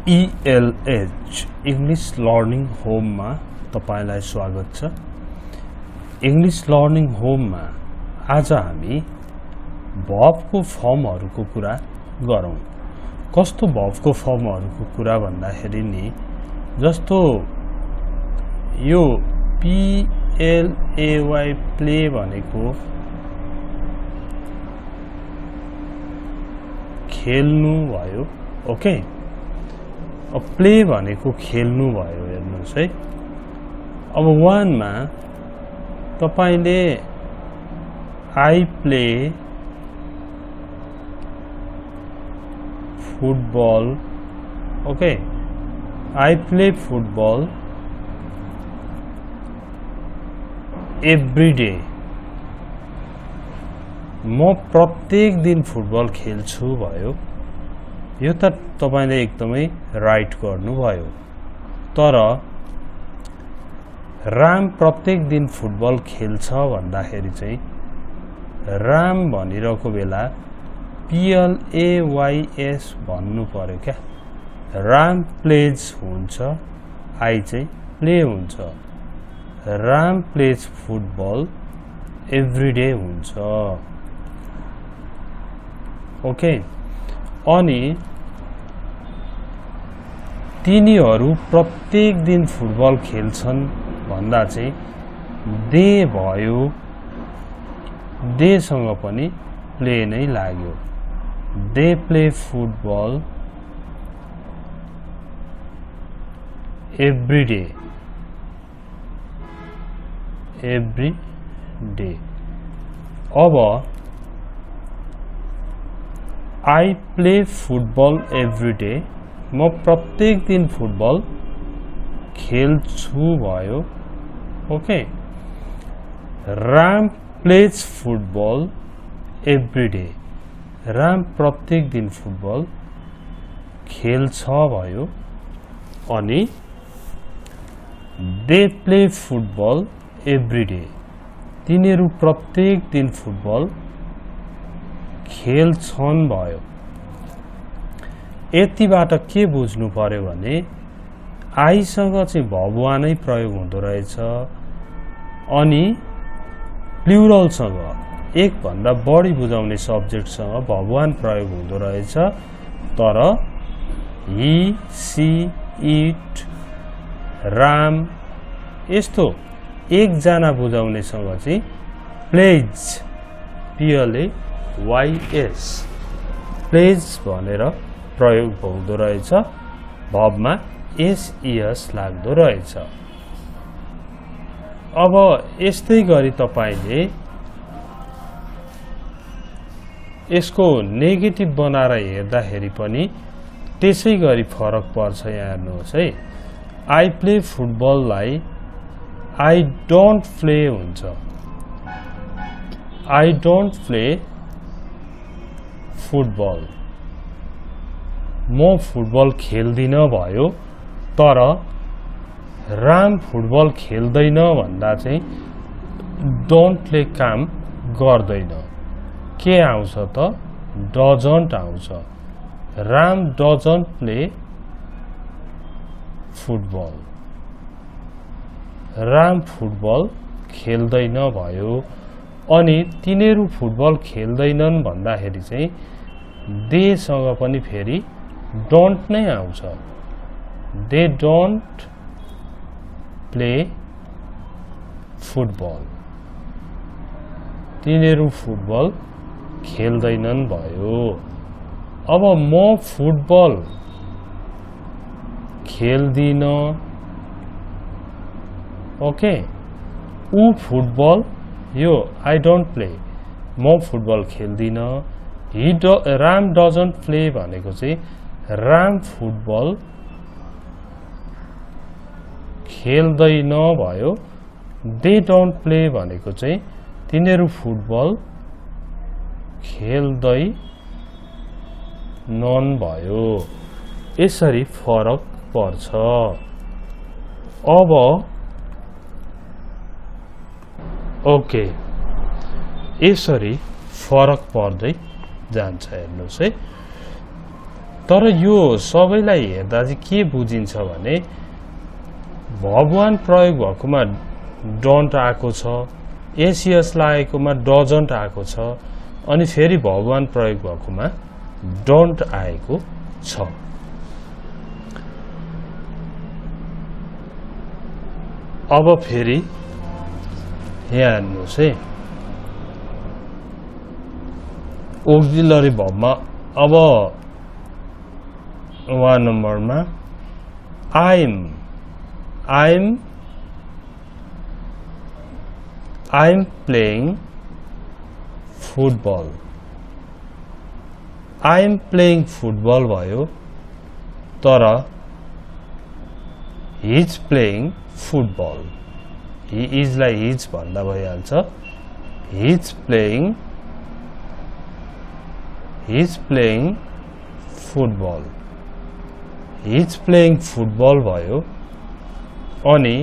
ELH English learning होममा तपाईलाई स्वागत छ। इंग्लिश लर्निङ होममा आज हामी भर्बको फर्महरुको कुरा गरौं। कस्तो भर्बको फर्महरुको कुरा भन्दाखेरि नि जस्तो यो PLAY प्ले भनेको खेल्नु भयो। ओके, प्ले भनेको खेल्नु भयो। हेर्नुस् है, अब वान मा तपाईले I play football. Okay, I play football every day. म प्रत्येक दिन फुटबल खेल्छु भयो। यो त तपाईले एकदमै राइट गर्नुभयो। तर राम प्रत्येक दिन फुटबल खेल्छ भन्दाखेरि चाहिँ राम भनिरहेको बेला PLAYS भन्नु पर्यो क्या। राम प्लेज हुन्छ, आई चाहिँ प्ले हुन्छ। राम प्लेज फुटबल एभ्री डे हुन्छ। ओके, अनि तिनीहरू प्रत्येक दिन फुटबल खेल्छन् भन्दा चाहिँ दे भयो। दे सँग पनि प्ले नै लाग्यो। They play football every day. Every day. अब I play football every day, म प्रत्येक दिन फुटबल खेल्छु भयो। Okay, Ram plays football every day. Ram प्रत्येक दिन फुटबल खेल्छ भयो। अनि they play football every day, तिनीहरू प्रत्येक दिन फुटबल खेल्छन् भयो। यतिबाट के बुझ्नु पर्यो भने आई सँग चाहिँ भर्ब नै प्रयोग हुँदो रहेछ। अनि प्लुरल सँग एक भन्दा बढी बुझाउने सब्जेक्ट सँग भर्ब प्रयोग हुँदो रहेछ। तर ही, सी, इट, राम यस्तो एक जना बुझाउने सँग चाहिँ प्लेज PLAYS प्लेज भनेर प्रयोग हुँदो रहेछ। भर्बमा SES लाग्दो रहेछ। अब यस्तै गरी तपाईले यसको नेगेटिभ बनाएर हेर्दाखेरि पनि त्यसै गरी फरक पर्छ। यहाँ हेर्नुहोस् है, आई प्ले फुटबललाई आई डोन्ट प्ले हुन्छ। आई डोन्ट प्ले फुटबल, म फुटबल खेल्दिन भयो। तर राम फुटबल खेल्दैन भन्दा चाहिँ डोन्टले काम गर्दैन। के आउँछ त? डजन्ट आउँछ। Ram doesn't play football. Ram football खेल्दैन भयो। अनि तिनीहरू फुटबल खेल्दैनन् भन्दाखेरि चाहिँ दे सँग पनि फेरि डोन्ट नै आउँछ। दे डोन्ट प्ले फुटबल, तिनीहरू फुटबल खेल्दैनन् भयो। अब म फुटबल खेल्दिन। ओके, ऊ फुटबल, यो आई डोन्ट प्ले, म फुटबल खेल्दिन। राम डजन्ट प्ले भनेको चाहिँ राम फुटबल खेल्दैन भयो। दे डोन्ट प्ले भनेको चाहिँ तिनीहरू फुटबल खेल्दैनन् भयो। यसरी फरक पर्छ। अब ओके, यसरी फरक पर्दै जान्छ। हेर्नुहोस् है, तर यो सबैलाई हेर्दा चाहिँ के बुझिन्छ भने verb 1 प्रयोग भएकोमा don't आएको छ, एसियस लागेकोमा doesn't आएको छ, अनि फेरि verb 1 प्रयोग भएकोमा don't आएको छ। अब फेरि यहाँ हेर्नुहोस् है, auxiliary verb मा अब 1 नम्बरमा I'm playing football. I'm playing football भयो, तर he's playing football. He is लाई he's भन्दा भइहाल्छ। He's playing football. He's playing football भयो, अनि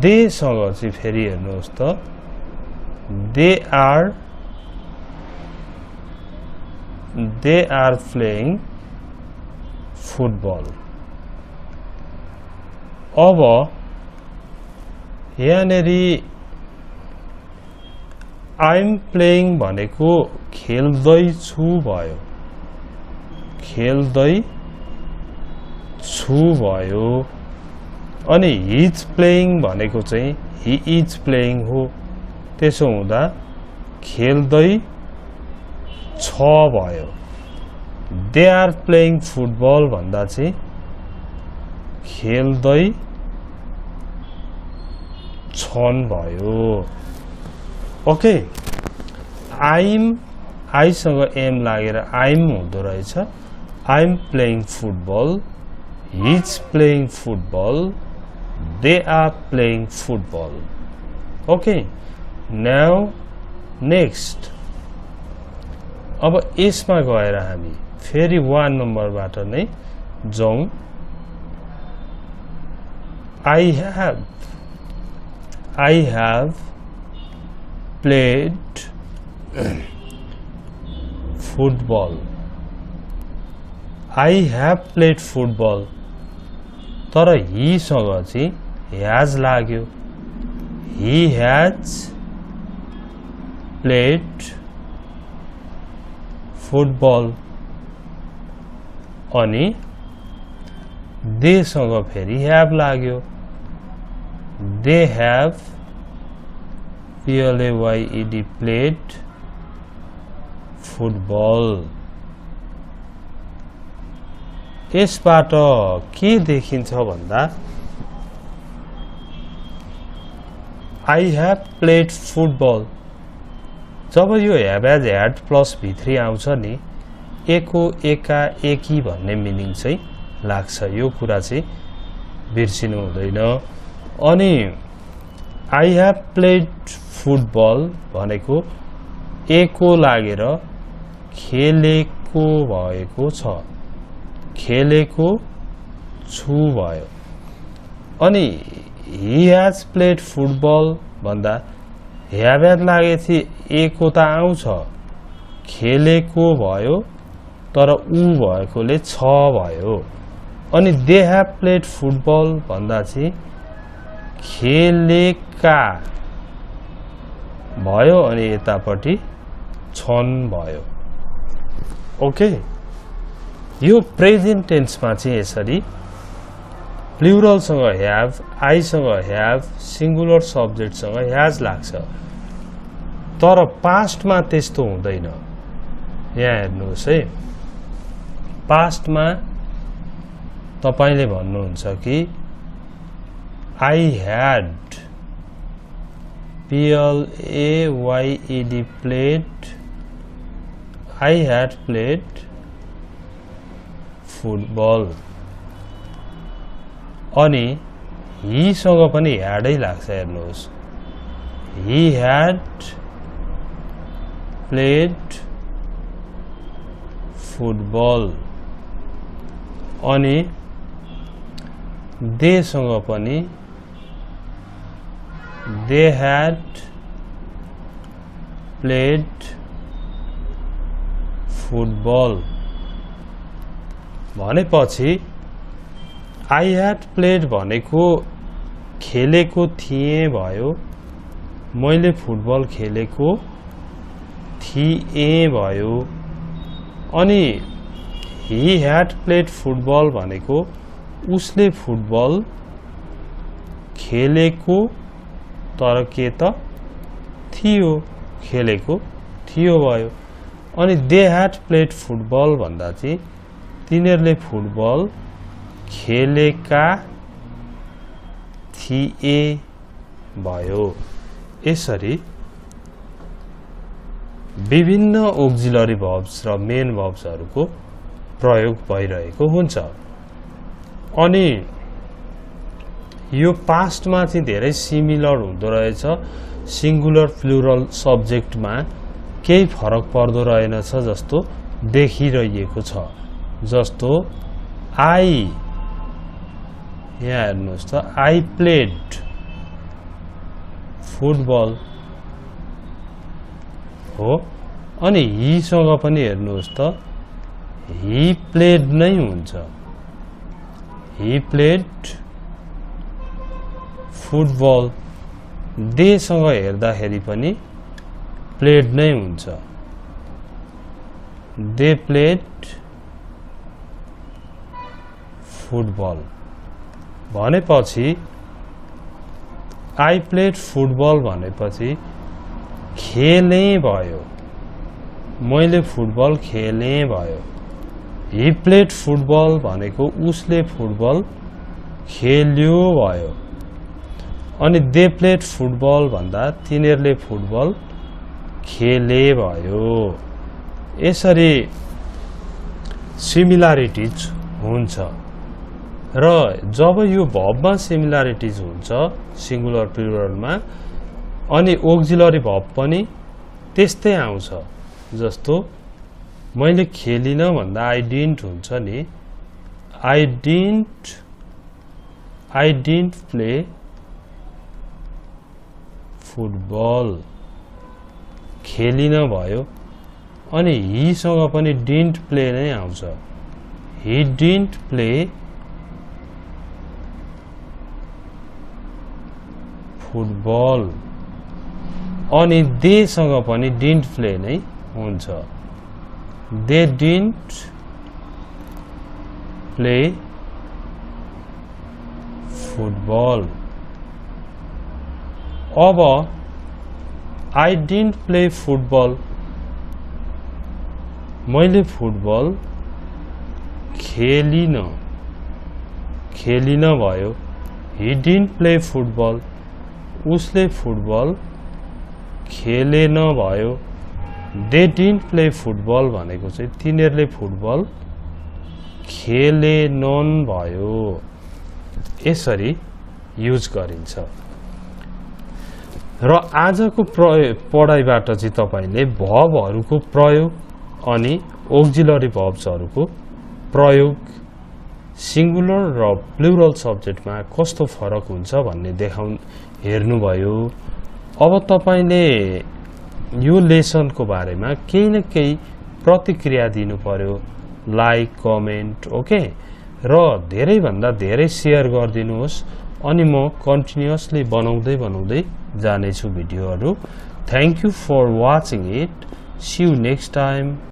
they सँग चाहिँ फेरि हेर्नुहोस् त, they are playing football। अब यहाँनेरि I'm playing भनेको खेल्दैछु भयो, अनि he's playing भनेको चाहिँ he is playing हो, त्यसो हुँदा खेल्दै छ भयो। they are playing football भन्दा चाहिँ खेल्दै छन् भयो। ओके, I सँग am लागेर I'm हुँदो रहेछ। I'm playing football, he's playing football, they are playing football। Okay, now next, अब यसमा गएर हामी फेरि 1 नम्बरबाट नै जाउँ। I have played football। I have played football, तर he सँग चाहिँ has लाग्यो। He has played football, अनि they सँग फेरि have लाग्यो। They have played football। यसबाट के देखिन्छ भन्दा I have played football, जब यो have has had प्लस भित्री आउँछ नि, एको एका एकी भन्ने मिनिङ चाहिँ लाग्छ। यो कुरा चाहिँ बिर्सिनु हुँदैन। अनि I have played football भनेको एको लागेर खेलेको भएको छ, खेलेको छु भयो। अनि he has played football भन्दा have had लागेपछि एको त आउँछ, खेलेको भयो तर उ भएकोले छ भयो। अनि they have played football भन्दा चाहिँ खेलेका भयो, अनि यतापट्टि छन् भयो। ओके, यो प्रेजेन्ट टेन्समा चाहिँ यसरी प्लुरल सँग have, I सँग have, सिंगुलर सब्जेक्ट सँग has लाग्छ। तर पास्टमा त्यस्तो हुँदैन। यहाँ हेर्नुहोस् है, पास्टमा तपाईले भन्नुहुन्छ कि I had played football, अनि he सँग पनि had नै लाग्छ। हेर्नुहोस्, he had played football, अनि they सँग पनि they had played football, भनेपछि I had played भनेको खेलेको थिएँ भयो, मैले फुटबल खेलेको थिएँ भयो। अनि he had played football भनेको उसले फुटबल खेलेको तर के त थियो, खेलेको थियो भयो। अनि they had played football भन्दा चाहिँ तिनीहरूले फुटबल खेलेका थिए भयो। यसरी विभिन्न auxiliary verbs र main verbs हरुको प्रयोग भइरहेको हुन्छ। अनि यो पास्टमा चाहिँ धेरै सिमिलर हुँदो रहेछ, सिंगुलर प्लुरल सब्जेक्टमा केही फरक पर्दो रहेनछ जस्तो देखिरहेको छ। जस्तो आई, यहाँ हेर्नुहोस् त, आई प्लेड फुटबल हो। अनि ही सँग पनि हेर्नुहोस् त, ही प्लेड नै हुन्छ, ही प्लेड फुटबल। दे सँग हेर्दाखेरि पनि प्लेड नै हुन्छ, दे प्लेड फुटबल। भनेपछि आई प्लेड फुटबल भनेपछि खेले भयो, मैले फुटबल खेले भयो। ही प्लेड फुटबल भनेको उसले फुटबल खेल्यो भयो। अनि दे प्लेड फुटबल भन्दा तिनीहरूले फुटबल खेले भयो। यसरी सिमिलारिटिज हुन्छ। र जब यो भर्बमा सिमिलारिटिज हुन्छ सिंगुलर प्लुरलमा, अनि auxiliary verb पनि त्यस्तै आउँछ। जस्तो मैले खेलिन भन्दा I didn't हुन्छ नि, I didn't play football, खेलिन भयो। अनि he सँग पनि didn't play नै आउँछ, he didn't play football। अनि they सँग पनि didn't play नै हुन्छ, they didn't play football। अब I didn't play football, मैले फुटबल खेलिन, खेलिन भयो। he didn't play football, उसले फुटबल खेलेन भयो। they didn't play football भनेको चाहिँ तिनीहरूले फुटबल खेलेनन् भयो। यसरी युज गरिन्छ। र आजको पढाइबाट चाहिँ तपाईले भर्बहरूको प्रयोग अनि auxiliary verbsहरूको प्रयोग सिंगुलर र प्लुरल सब्जेक्टमा कस्तो फरक हुन्छ भन्ने हेर्नुभयो। अब तपाईले यो लेसनको बारेमा केही न केही प्रतिक्रिया दिनु पर्यो, लाइक, कमेन्ट, ओके। र धेरै भन्दा धेरै शेयर गरिदिनुहोस्, अनि म कन्टिन्युअसली बनाउँदै जानेछु भिडियोहरू। Thank you for watching it, see you next time.